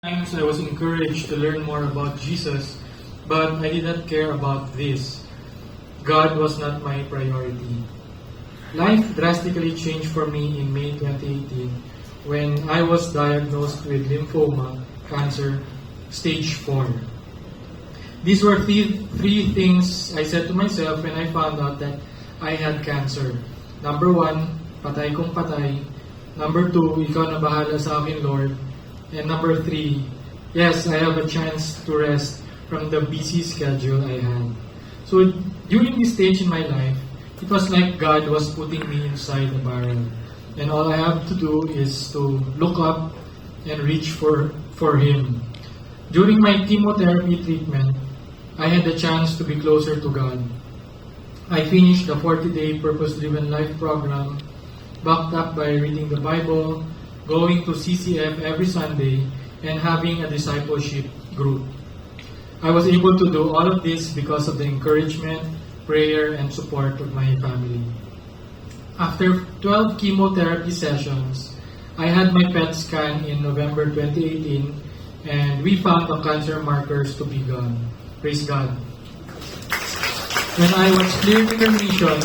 Times I was encouraged to learn more about Jesus, but I did not care about this. God was not my priority. Life drastically changed for me in May 2018 when I was diagnosed with lymphoma cancer, stage 4. These were three things I said to myself when I found out that I had cancer. Number 1, patay kong patay. Number 2, ikaw na bahala sa akin, Lord. And number 3, yes, I have a chance to rest from the busy schedule I had. So during this stage in my life, it was like God was putting me inside a barrel. And all I have to do is to look up and reach for Him. During my chemotherapy treatment, I had the chance to be closer to God. I finished the 40-day Purpose-Driven Life program, backed up by reading the Bible, going to CCF every Sunday, and having a discipleship group. I was able to do all of this because of the encouragement, prayer, and support of my family. After 12 chemotherapy sessions, I had my PET scan in November 2018, and we found the cancer markers to be gone. Praise God. When I was cleared in remission,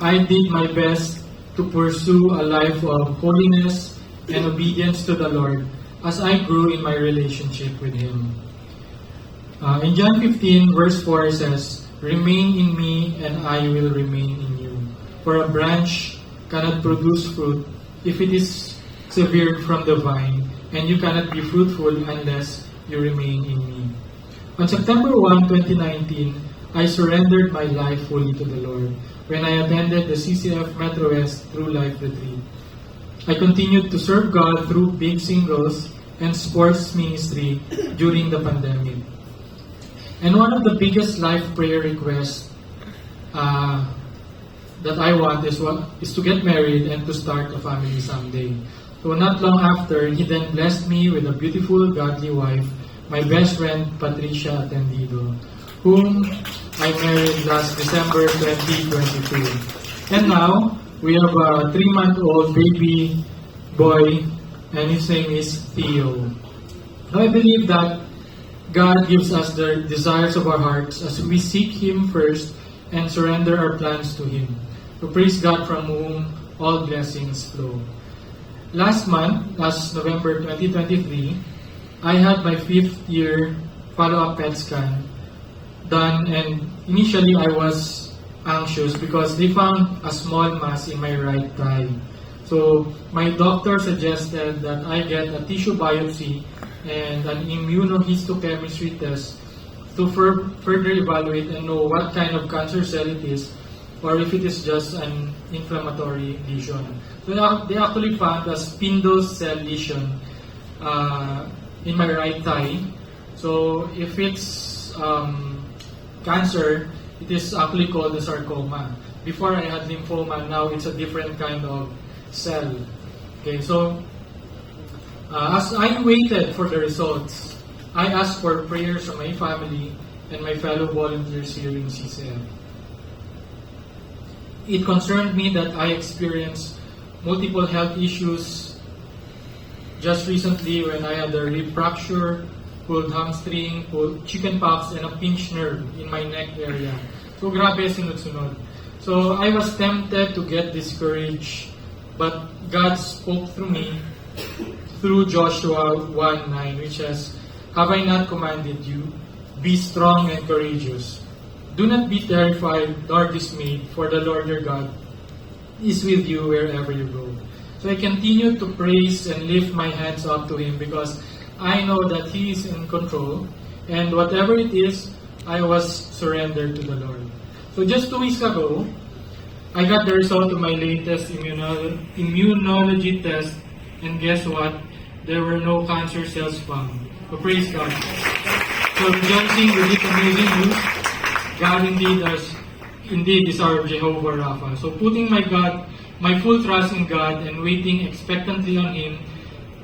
I did my best to pursue a life of holiness and obedience to the Lord as I grew in my relationship with Him. In John 15, verse 4 says, "Remain in me, and I will remain in you. For a branch cannot produce fruit if it is severed from the vine, and you cannot be fruitful unless you remain in me." On September 1, 2019, I surrendered my life fully to the Lord when I attended the CCF Metro West True Life Retreat. I continued to serve God through big singles and sports ministry during the pandemic. And one of the biggest life prayer requests that I want is to get married and to start a family someday. So not long after, He then blessed me with a beautiful, godly wife, my best friend, Patricia Atendido, whom I married last December 2022. And now, we have a 3-month-old baby boy, and his name is Theo. Now, I believe that God gives us the desires of our hearts as we seek Him first and surrender our plans to Him. So praise God, from whom all blessings flow. Last November 2023, I had my 5th year follow-up PET scan done, and initially I was anxious because they found a small mass in my right thigh. So my doctor suggested that I get a tissue biopsy and an immunohistochemistry test to further evaluate and know what kind of cancer cell it is, or if it is just an inflammatory lesion. So they actually found a spindle cell lesion in my right thigh. So if it's cancer, it is actually called a sarcoma. Before I had lymphoma, now it's a different kind of cell. Okay, so as I waited for the results, I asked for prayers from my family and my fellow volunteers here in CCF. It concerned me that I experienced multiple health issues just recently when I had a rib fracture, pulled hamstring, pulled chickenpox, and a pinched nerve in my neck area. So grabe, sunod-sunod. So I was tempted to get discouraged, but God spoke through me through Joshua 1:9, which says, "Have I not commanded you? Be strong and courageous. Do not be terrified nor dismayed, for the Lord your God is with you wherever you go." So I continued to praise and lift my hands up to Him because I know that He is in control, and whatever it is, I was surrendered to the Lord. So just 2 weeks ago, I got the result of my latest immunology test, and guess what? There were no cancer cells found. So praise God. So rejoicing with this amazing news, God indeed is our Jehovah Rapha. So putting my full trust in God and waiting expectantly on Him,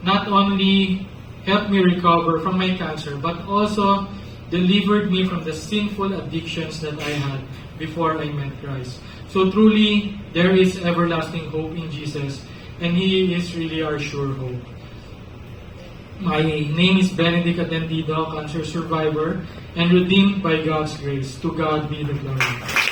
not only helped me recover from my cancer, but also delivered me from the sinful addictions that I had before I met Christ. So truly, there is everlasting hope in Jesus, and He is really our sure hope. My name is Benedict Atentido, cancer survivor, and redeemed by God's grace. To God be the glory.